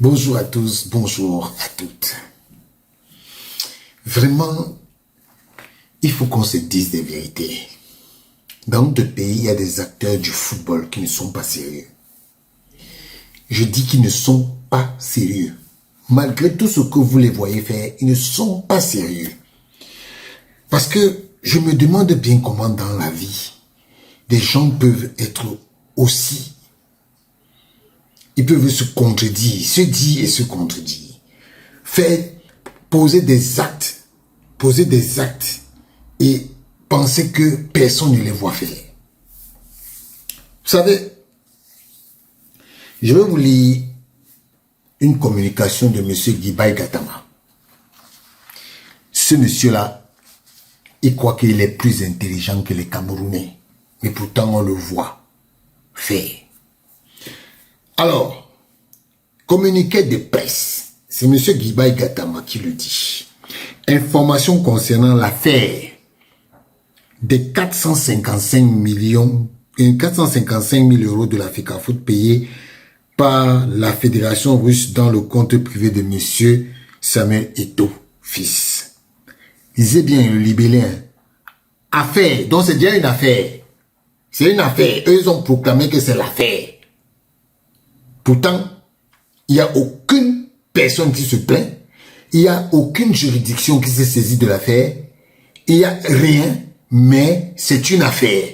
Bonjour à tous, bonjour à toutes. Vraiment, il faut qu'on se dise des vérités. Dans notre pays, il y a des acteurs du football qui ne sont pas sérieux. Je dis qu'ils ne sont pas sérieux. Malgré tout ce que vous les voyez faire, ils ne sont pas sérieux. Parce que je me demande bien comment dans la vie, des gens peuvent être aussi... Ils peuvent se contredire, se dire et se contredire. Poser des actes et penser que personne ne les voit faire. Vous savez, je vais vous lire une communication de M. Guibaï Gatama. Ce monsieur-là, il croit qu'il est plus intelligent que les Camerounais. Mais pourtant, on le voit faire. Alors, communiqué de presse, c'est M. Guibaï Gatama qui le dit. Information concernant l'affaire des 455 000 euros de la FECAFOOT payés par la Fédération russe dans le compte privé de M. Samuel Eto'o, fils. Lisez bien le libellé. Affaire, donc c'est déjà une affaire. C'est une affaire. Eux, ils ont proclamé que c'est l'affaire. Pourtant, il n'y a aucune personne qui se plaint. Il n'y a aucune juridiction qui s'est saisie de l'affaire. Il n'y a rien, mais c'est une affaire.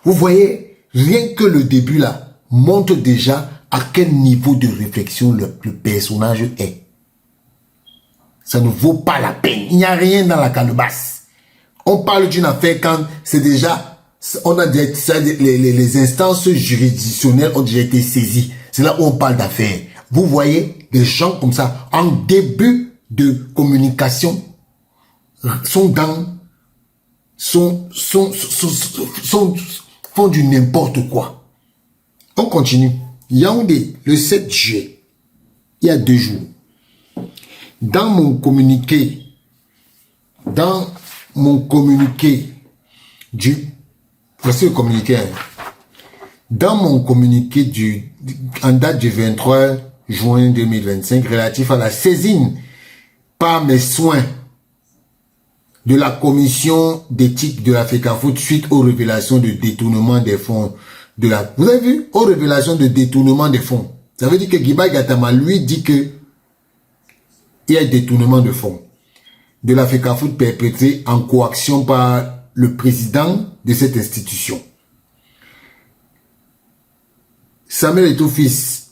Vous voyez, rien que le début là montre déjà à quel niveau de réflexion le personnage est. Ça ne vaut pas la peine. Il n'y a rien dans la calebasse. On parle d'une affaire quand c'est déjà... On a déjà, les instances juridictionnelles ont déjà été saisies. C'est là où on parle d'affaires. Vous voyez, des gens comme ça, en début de communication, font du n'importe quoi. On continue. Yaoundé, le 7 juillet, il y a 2 jours, dans mon communiqué voici le communiqué. Dans mon communiqué en date du 23 juin 2025 relatif à la saisine par mes soins de la commission d'éthique de la FECAFOOT suite aux révélations de détournement des fonds de la... Vous avez vu? Aux révélations de détournement des fonds. Ça veut dire que Guibaï Gatama, lui, dit que il y a détournement de fonds de la FECAFOOT perpétré en coaction par le président de cette institution. Samuel Eto'o, fils,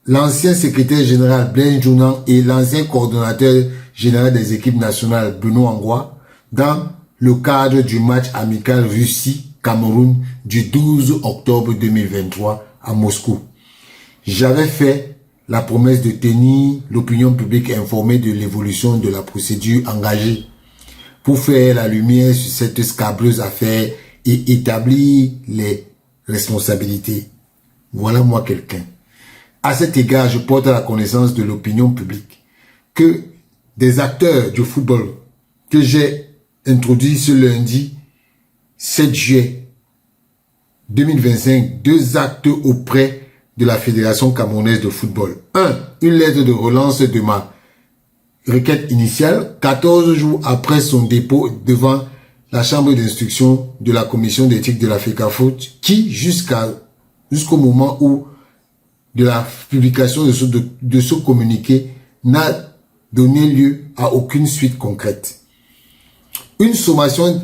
l'ancien secrétaire général Blaise Jounan et l'ancien coordonnateur général des équipes nationales Bruno Angoua, dans le cadre du match amical Russie-Cameroun du 12 octobre 2023 à Moscou. J'avais fait la promesse de tenir l'opinion publique informée de l'évolution de la procédure engagée pour faire la lumière sur cette scabreuse affaire et établir les responsabilités. Voilà moi quelqu'un. À cet égard, je porte à la connaissance de l'opinion publique que des acteurs du football que j'ai introduits ce lundi 7 juillet 2025, 2 actes auprès de la Fédération camerounaise de football. 1. Une lettre de relance de ma requête initiale, 14 jours après son dépôt devant la chambre d'instruction de la commission d'éthique de la FECAFOOT, qui jusqu'au moment où de la publication de ce communiqué n'a donné lieu à aucune suite concrète. Une sommation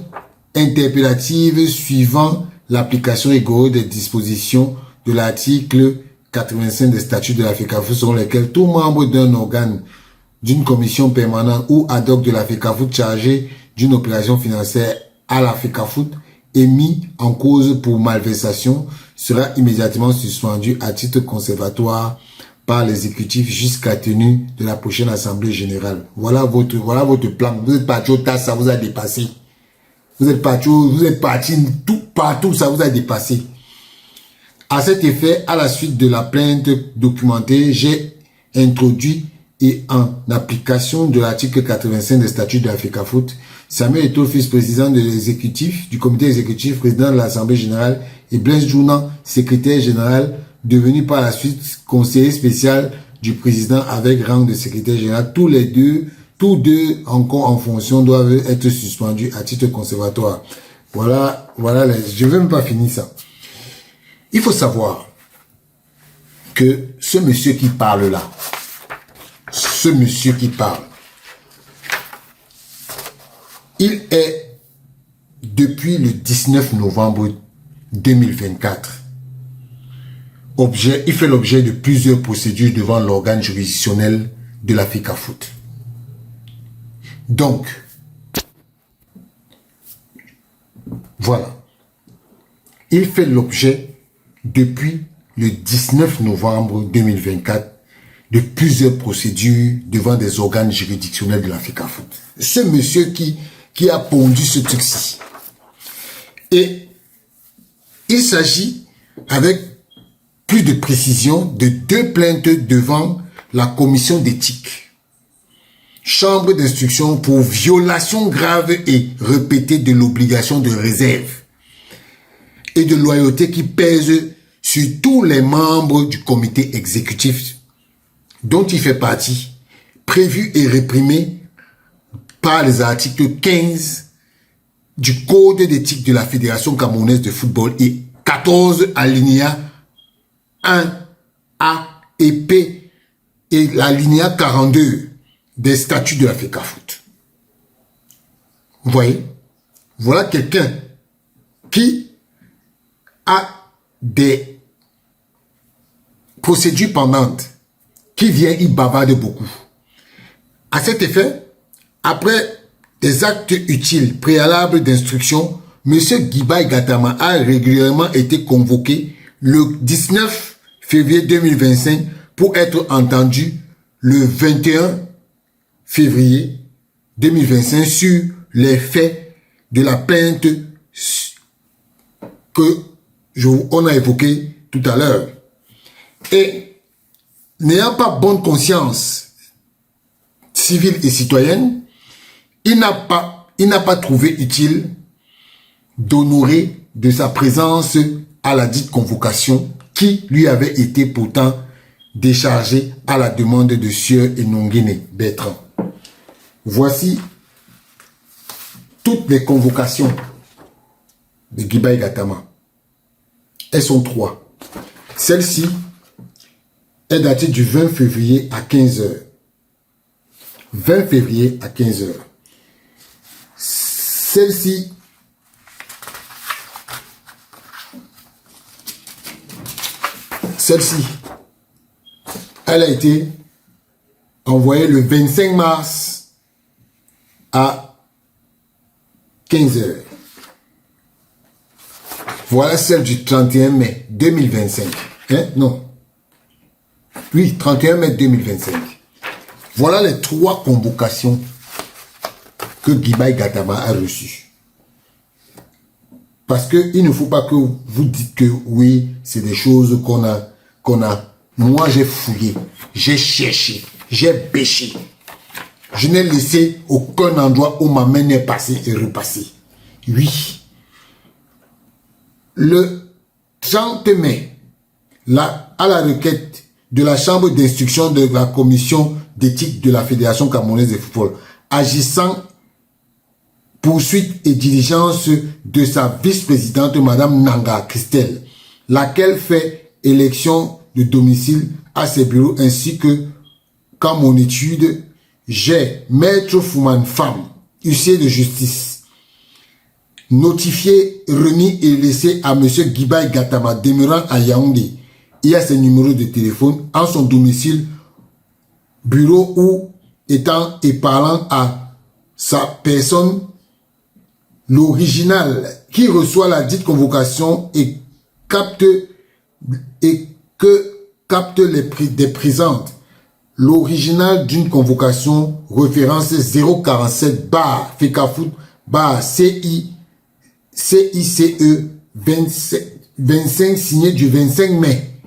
interpellative suivant l'application rigoureuse des dispositions de l'article 85 des statuts de la FECAFOOT selon lesquels tout membre d'un organe, d'une commission permanente ou ad hoc de la FECAFOOT chargé d'une opération financière à la FECAFOOT est mis en cause pour malversation sera immédiatement suspendu à titre conservatoire par l'exécutif jusqu'à tenue de la prochaine assemblée générale. Voilà votre plan. Vous êtes parti au tas, ça vous a dépassé. Vous êtes parti tout partout, ça vous a dépassé. À cet effet, à la suite de la plainte documentée, j'ai introduit et en application de l'article 85 des statuts de la FECAFOOT, Samuel Eto'o, fils président de l'exécutif, du comité exécutif, président de l'Assemblée générale, et Blaise Jounan, secrétaire général, devenu par la suite conseiller spécial du président avec rang de secrétaire général. Tous deux, encore en fonction, doivent être suspendus à titre conservatoire. Voilà, je ne vais même pas finir ça. Il faut savoir que ce monsieur qui parle là, il est, depuis le 19 novembre 2024, il fait l'objet de plusieurs procédures devant l'organe juridictionnel de la FECAFOOT. Donc, voilà. Il fait l'objet, depuis le 19 novembre 2024, de plusieurs procédures devant des organes juridictionnels de la FECAFOOT. Ce monsieur qui a pondu ce truc-ci. Et il s'agit, avec plus de précision, de 2 plaintes devant la commission d'éthique, chambre d'instruction pour violation grave et répétée de l'obligation de réserve et de loyauté qui pèse sur tous les membres du comité exécutif dont il fait partie, prévu et réprimé par les articles 15 du Code d'éthique de la Fédération camerounaise de football et 14 alinéa 1 A et P et l'alinéa 42 des statuts de la FECAFOOT. Vous voyez? Voilà quelqu'un qui a des procédures pendantes, qui vient y bavarder beaucoup. À cet effet, après des actes utiles préalables d'instruction, M. Guibaï Gatama a régulièrement été convoqué le 19 février 2025 pour être entendu le 21 février 2025 sur les faits de la plainte qu'on a évoqué tout à l'heure. Et n'ayant pas bonne conscience civile et citoyenne, il n'a pas trouvé utile d'honorer de sa présence à la dite convocation qui lui avait été pourtant déchargée à la demande de Sieur Enongene Bertrand. Voici toutes les convocations de Guibaï Gatama. Elles sont 3. Celle-ci est datée du 20 février à 15 h. 20 février à 15 h. Celle-ci elle a été envoyée le 25 mars à 15 h. Voilà celle du 31 mai 2025. Non. Oui, 31 mai 2025. Voilà les 3 convocations que Guibaï Gatama a reçues. Parce qu'il ne faut pas que vous dites que oui, c'est des choses qu'on a. Moi, j'ai fouillé, j'ai cherché, j'ai bêché. Je n'ai laissé aucun endroit où ma main n'est passée et repassée. Oui. Le 30 mai, à la requête de la chambre d'instruction de la commission d'éthique de la Fédération camerounaise de football, agissant poursuite et diligence de sa vice-présidente, Madame Nanga Christelle, laquelle fait élection de domicile à ses bureaux, ainsi que, qu'en mon étude, j'ai Maître Fouman Femme, huissier de justice, notifié, remis et laissé à M. Guibaï Gatama, demeurant à Yaoundé, et à ses numéros de téléphone, en son domicile, bureau ou étant et parlant à sa personne, l'original qui reçoit la dite convocation et des présentes, l'original d'une convocation référence 047 bar FECAFOOT bar CICE 25 signé du 25 mai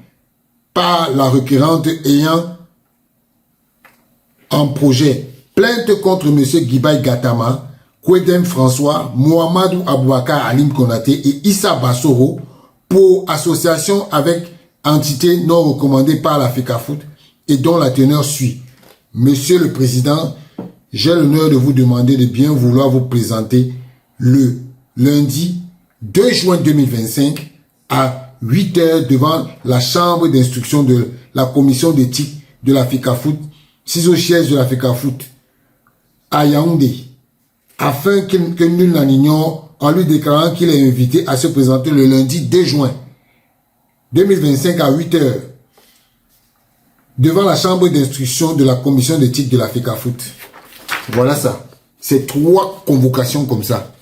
par la requérante ayant en projet plainte contre M. Guibaï Gatama, Kwedem François, Mohamedou Aboubakar Alim Konaté et Issa Bassoro pour association avec entité non recommandée par la FECAFOOT et dont la teneur suit. Monsieur le Président, j'ai l'honneur de vous demander de bien vouloir vous présenter le lundi 2 juin 2025 à 8 h devant la chambre d'instruction de la commission d'éthique de la FECAFOOT, 6 au siège de la FECAFOOT à Yaoundé, afin que nul n'en ignore, en lui déclarant qu'il est invité à se présenter le lundi 2 juin 2025 à 8 h devant la chambre d'instruction de la commission d'éthique de la FECAFOOT. Voilà ça. C'est 3 convocations comme ça.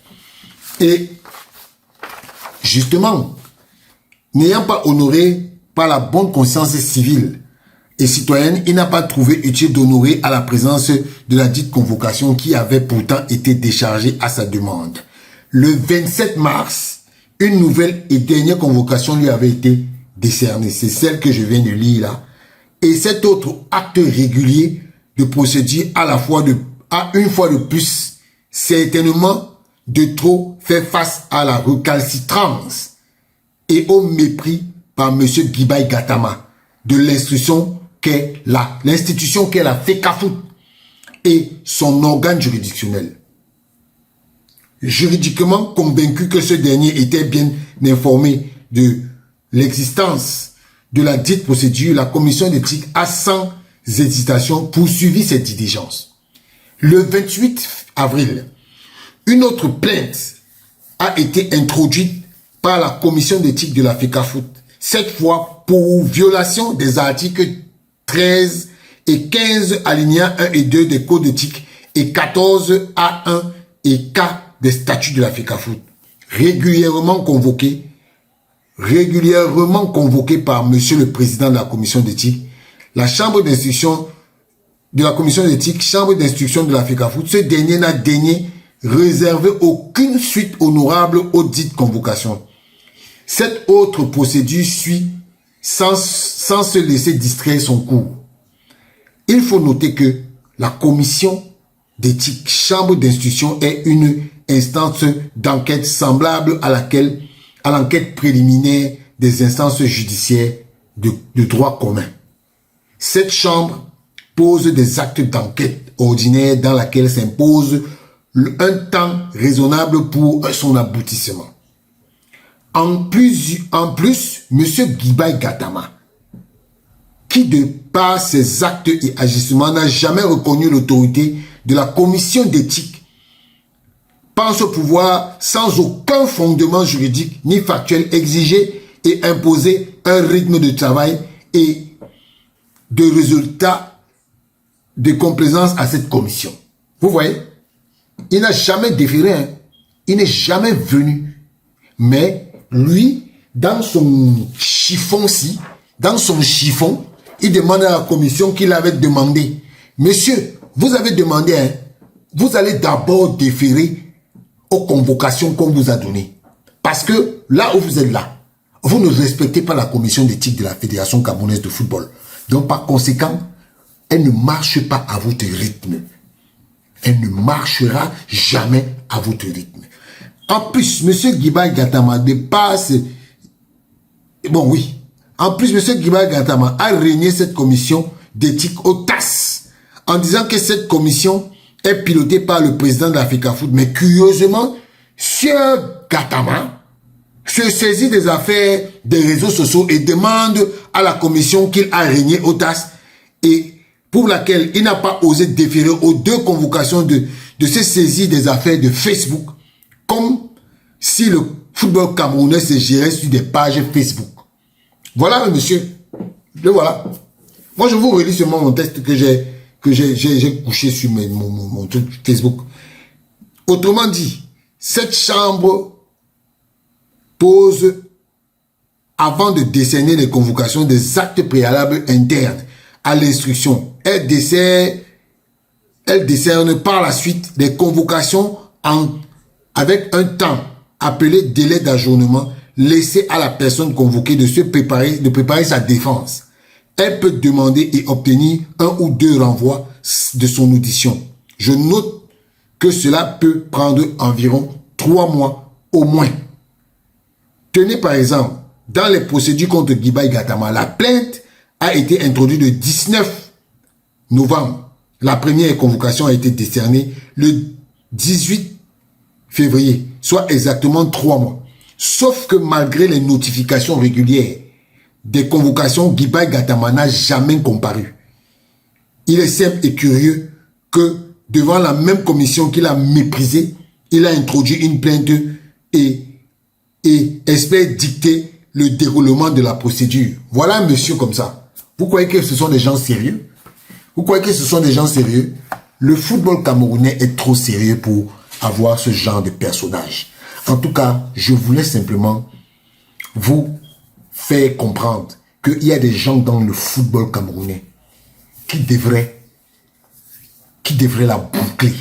Et justement, n'ayant pas honoré par la bonne conscience civile et citoyenne, il n'a pas trouvé utile d'honorer à la présence de la dite convocation qui avait pourtant été déchargée à sa demande. Le 27 mars, une nouvelle et dernière convocation lui avait été décernée. C'est celle que je viens de lire là. Et cet autre acte régulier de procédure une fois de plus, certainement de trop, fait face à la recalcitrance et au mépris par M. Guibaï Gatama de l'institution qu'est la FECAFOOT et son organe juridictionnel. Juridiquement convaincu que ce dernier était bien informé de l'existence de la dite procédure, la commission d'éthique a sans hésitation poursuivi cette diligence. Le 28 avril, une autre plainte a été introduite par la commission d'éthique de la FECAFOOT, cette fois pour violation des articles 13 et 15 alinéas 1 et 2 des codes d'éthique et 14 A1 et K des statuts de la FECAFOOT, régulièrement convoqué par Monsieur le Président de la Commission d'éthique, la chambre d'instruction de la Commission d'éthique, chambre d'instruction de la FECAFOOT, ce dernier n'a daigné réserver aucune suite honorable aux dites convocations. Cette autre procédure suit sans se laisser distraire son cours. Il faut noter que la Commission d'éthique, chambre d'instruction, est une instance d'enquête semblable à l'enquête préliminaire des instances judiciaires de droit commun. Cette chambre pose des actes d'enquête ordinaires dans laquelle s'impose un temps raisonnable pour son aboutissement. En plus, M. Guibaï Gatama, qui de par ses actes et agissements n'a jamais reconnu l'autorité de la commission d'éthique, pense pouvoir, sans aucun fondement juridique ni factuel, exiger et imposer un rythme de travail et de résultats de complaisance à cette commission. Vous voyez, il n'a jamais déféré, hein. Il n'est jamais venu. Mais lui, dans son chiffon-ci, il demande à la commission qu'il avait demandé. Monsieur, vous avez demandé, hein, vous allez d'abord déférer aux convocations qu'on vous a données. Parce que là où vous êtes là, vous ne respectez pas la commission d'éthique de la Fédération camerounaise de football. Donc par conséquent, elle ne marche pas à votre rythme. Elle ne marchera jamais à votre rythme. En plus, M. Guibaï Gatama dépasse... Bon, oui. En plus, M. Guibaï Gatama a régné cette commission d'éthique au TAS en disant que cette commission est pilotée par le président de la FECAFOOT. Mais curieusement, M. Gatama se saisit des affaires des réseaux sociaux et demande à la commission qu'il a régné au TAS et pour laquelle il n'a pas osé déférer aux 2 convocations de se saisir des affaires de Facebook, comme si le football camerounais se gérait sur des pages Facebook. Voilà, monsieur. Le voilà. Moi, je vous relis seulement mon texte que j'ai couché sur mon truc Facebook. Autrement dit, cette chambre pose, avant de décerner les convocations, des actes préalables internes à l'instruction. Elle décerne par la suite des convocations avec un temps appelé délai d'ajournement laissé à la personne convoquée de préparer sa défense. Elle peut demander et obtenir 1 ou 2 renvois de son audition. Je note que cela peut prendre environ 3 mois au moins. Tenez par exemple, dans les procédures contre Guibaï Gatama. La plainte a été introduite le 19 novembre. La première convocation a été décernée le 18 février, soit exactement 3 mois. Sauf que malgré les notifications régulières des convocations, Guibaï Gatama n'a jamais comparu. Il est simple et curieux que devant la même commission qu'il a méprisée, il a introduit une plainte et espère dicter le déroulement de la procédure. Voilà un monsieur comme ça. Vous croyez que ce sont des gens sérieux? Vous croyez que ce sont des gens sérieux? Le football camerounais est trop sérieux pour avoir ce genre de personnage. En tout cas, je voulais simplement vous faire comprendre qu'il y a des gens dans le football camerounais qui devraient la boucler.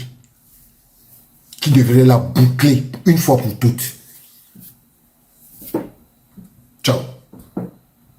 Qui devraient la boucler une fois pour toutes. Ciao.